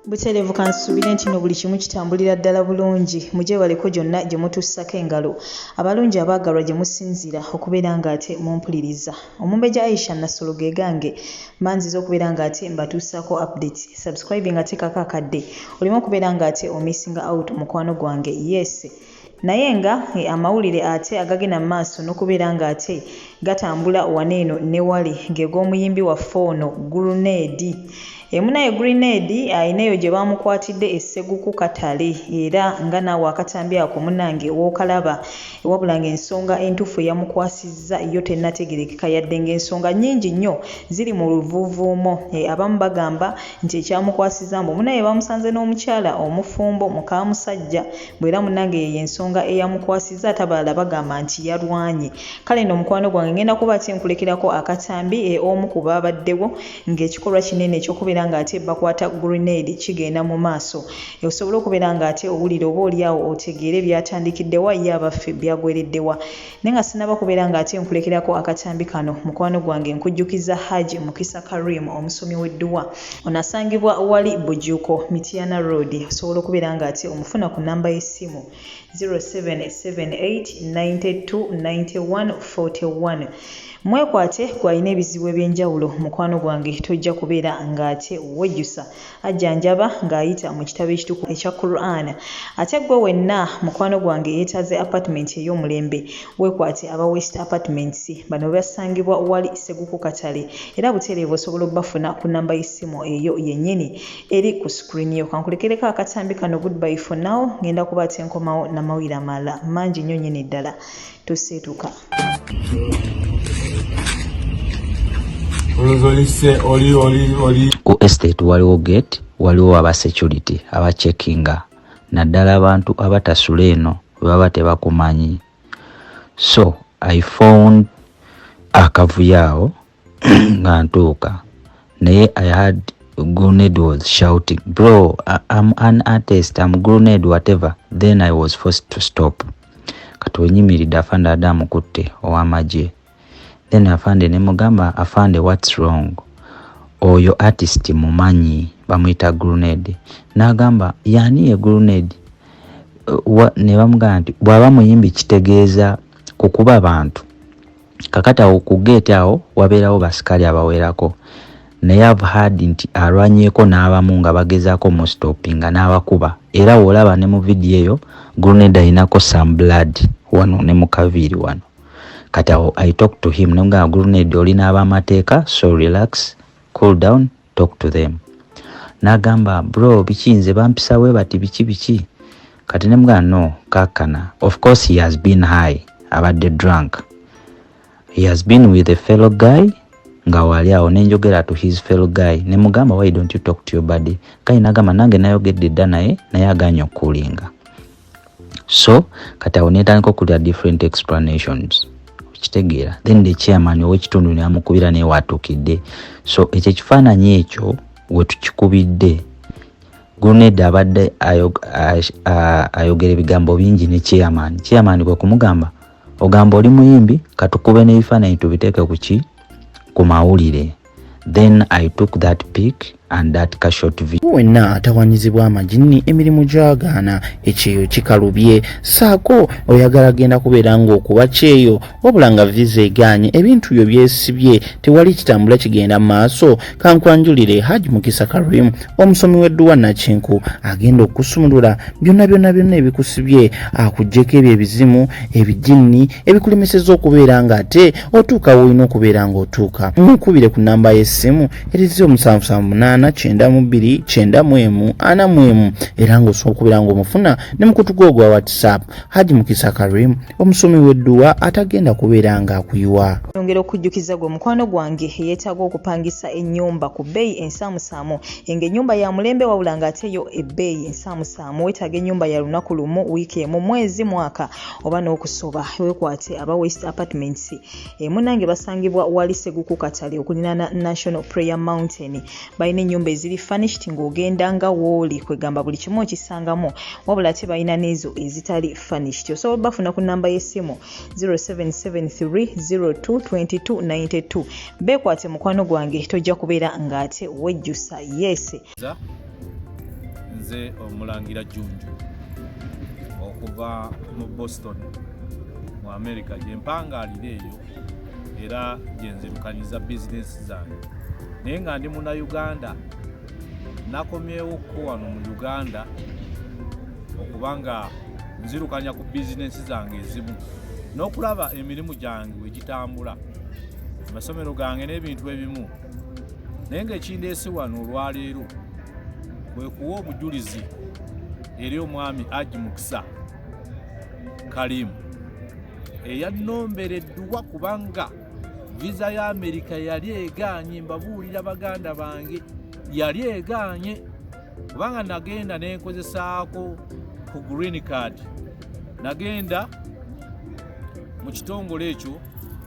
Butereevu kansuubire nti no buli kimu kitambulira ddala bulungi mujje baleko gyonna gye mutussako engalo abalungi abaagalwa gye musinziira okubeera ng'ate mumpuliriza omumbejja Aisha Nasolo ge gange manziza okubeera ng'ate mbatuusako update subscribing ate kakakadde olimo okubeera ng'ate omissinga out mukwano gwange yes naye nga amawulire ate agagenda mu maaso n'okubeera ng'ate gatambula waneeno ne wali ng'eg'omuyimbi waffe ono Grenade emunaye Grenade ayinayo gye baamukwatidde esseguku katale era nga naawe akatambi ako munange w'okalaba wabula ng'ensonga entuufu eyamukwasizza yo tennategerekeka yadde ng'ensonga nnyingi nnyo ziri mu luvuuvuumo abamu bagamba nti ekyamukwasizza mbu munaye bamusanze n'omukyala omufumbo mukaamusajja bw'era munange yeyo ensonga eyamukwasizza tabalala bagamba nti yalwanye kale nno mukwano gwange ngenda kuba ate nkulekerako akatambi omu ku baabaddewo ng'ekikolwa kinene ekyokubeera ng'ate bakwata Grenade kigenda mu maaso osobola okubeera ng'ate owulira oba oliawo otegeere byatandikiddewa ye abaffe byagwereddewa naye nga sinaba kubeera ng'ate nkulekerako akatambi kano mukwano gwange nkujjukiza Haji Mukisa Karim omusomi w'edduwa onasangibwa wali Bujuuko Mityana Road osobola okubeera ng'ate omufuna ku namba y'essimu 0778929141 mwekwate gwalina ebizibu eby'enjawulo mukwano gwange tojja kubeera ng'ate wejjusa ajjanjaba ng'ayita mu kitabo ekitukuvu ekya Quran ate gwe wenna mukwano gwange yeetaze apartment ey'omulembe weekwate aba West Apartments bano basangibwa wali Seguku Katale era butereevu osobola obbafuna ku namba y'essimu eyo yennyini eri ku screen yo kankulekereko akatambi kano goodbye for now ngenda kuba ate nkomawo n'amawulire amalala mangi nnyo nnyini ddala toseetuka. Ku estate waliwo gate waliwo aba security aba checkinga naddala abantu abatasula eno baba tebakumanyi so I found akavuyo nga ntuuka naye I had Grenade was shouting bro I'm an artist I'm Grenade whatever then I was forced to stop katonyimiridde afande adamu kutte ow'amagye then afande ne mugamba afande what's wrong oyo artist mumanyi bamuyita Grenade n'agamba yani ye Grenade ne bamugamba nti bw'aba muyimbi kitegeeza kukuba abantu kakati awo ku gate awo wabeerawo basikali abawerako naye I've heard nti alwanyeeko n'abamu nga bagezaako mu stoppinga n'abakuba era wolaba ne mu video eyo Grenade ayinako some blood wano ne mu kaviiri wano kati awo I talk to him nemugamba Grenade olina ab'amateeka so relax cool down talk to them n'agamba bro biki nze bampisa we bati biki kati nemugamba no kakana of course he has been high abadde drunk he has been with a fellow guy nga wali awo nenjogera to his fellow guy ne mugamba why don't you talk to your buddy kai nagamba nange nayogedde dda naye aganya okulinga so kati awo netandika okulya different explanations kitegeera then the chairman ow'ekitundu n'amukubira naye waatuukidde so ekyo ekifaananyi ekyo we tukikubidde Grenade abadde ayogera ebigambo bingi ne chairman bwe kumugamba ogamba oli muyimbi katukube n'ebifaananyi tubiteeke ku mawulire then I took that pic and that short video. Wenna atawanyizibwa amagini emirimu gyagaana ekyeyo kikalubye saako oyagala genda kubeera ng'okuba kyeyo wabula nga visa eganye ebintu byo byesibye tewali kitambula kigenda maaso kankwanjulire Haji Mukisa Karim omusomi w'edduwa Nakinku agenda okusumulula byonna ebikusibye akuggyeko ebyo ebizimu ebijinni ebikulemeseza okubeera ng'ate otuuka woolina okubeera ng'otuuka nkubire ku namba y'essimu erizi 778 9291 era ng'osobola okubeera ng'omufuna ne mukutu gwo gwa WhatsApp Haji Mukisa Karim omusomi w'edduwa atagenda kubeera ng'akuyiwa. Yongera okujjukiza gwe mukwano gwange yeetaaga okupangisa ennyumba ku bbeeyi ensaamusaamu ng'ennyumba ya mulembe wabula ng'ate yo ebbeeyi ensaamusaamu weetaaga ennyumba ya lunaku lumu wiiki emu mwezi mwaka oba n'okusoba weekwate aba West Apartments munange basangibwa wali Seguku Katale okulinaana National Prayer Mountain balina ennyumba eziri furnished ng'ogenda nga wooli kwegamba buli kimu okisangamu wabula ate balina n'ezo ezitali furnished osobola bafuna ku namba y'essimu 0773022292 beekwate mukwano gwange tojja kubeera ng'ate wejjusa yes nze Omulangira Junju okuva mu Boston mu America gye mpangaalira eyo era gye nzirukaniza bizinesi zange naye nga ndi muna Uganda nakomyewo ko wano mu Uganda okubanga nzirukanya ku bizinesi zange ezimu n'okulaba emirimu gyange we gitambula amasomero gange n'ebintu ebimu naye ng'ekindeese wano olwaleero kwe kuwa obujulizi eri omwami Haji Mukisa Kalimu eyannombereddwa kubanga visa ya Amerika yali egaanye mbabuulira baganda bange yali egaanye kubanga nagenda nenkozesaako ku green card nagenda mu kitongole ekyo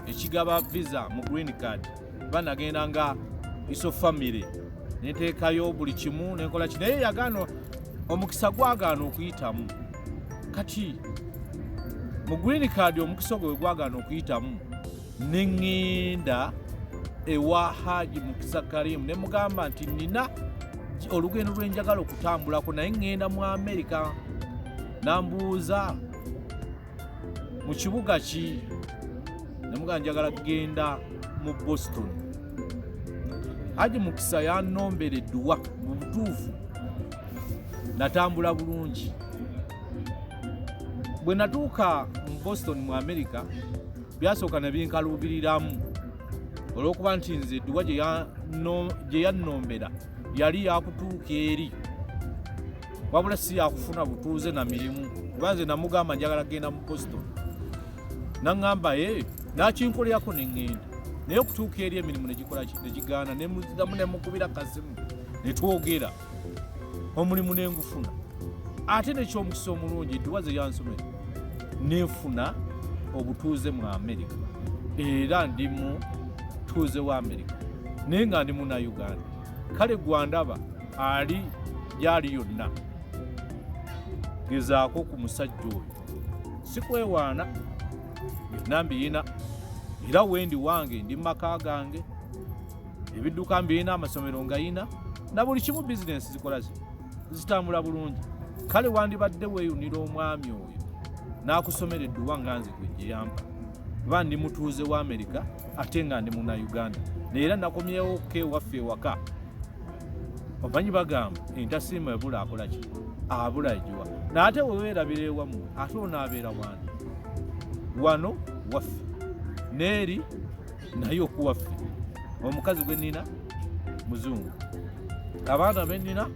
ekigaba visa mu green card banagenda nga iso family neteekayo buli kimu nenkola ki naye yagaano omukisa gwagaana okuyitamu kati mu green card omukisa gwe gwagaana okuyitamu neŋŋenda ewa Haji Mukisa Kalimu ne mugamba nti nina olugendo lwenjagala okutambulako naye ŋŋenda mu Amerika nambuuza mu kibuga ki nemugamba njagala kugenda mu Boston. Haji Mukisa yannombereddwa mu butuufu natambula bulungi bwe natuuka mu Boston mu Amerika byasooka ne binkaluubiriramu olw'okuba nti nze edduwa gye yannombera yali yakutuuka eri wabula si yakufuna butuuze na mirimu kuba nze namugamba njagala kugenda mu Boston naŋŋamba nakinkolerako neŋŋenda naye okutuuka eri emirimu negigaana nemuzidamu nemukubira kasimu netwogera omulimu nengufuna ate nekyomukisa omulungi edduwa ze yansomera nenfuna obutuuze mu Amerika era ndi mu tuuze wa Amerika naye nga ndi muna Uganda kale gwandaba ali gyali yonna gezaako ku musajja oyo sikwewaana byonna mbiyina era wendi wange ndi maka gange ebidduka mbiyina amasomero ngayina na buli kimu bizinesi zikola zitambula bulungi kale wandibadde weeyunira omwami oyo n'akusomera edduwa nga nze gwe yampa kuba ndi mutuuze wa Amerika ate nga ndi muna Uganda naye nakomyewo kewaffe ewaka omanyi bagamba entasiima ebula akola ki abula egiwa naate weweerabira ewammwe ate onaabeera wandi wano waffe neeri naye okuwaffe omukazi gwe nnina muzungu abaana be nnina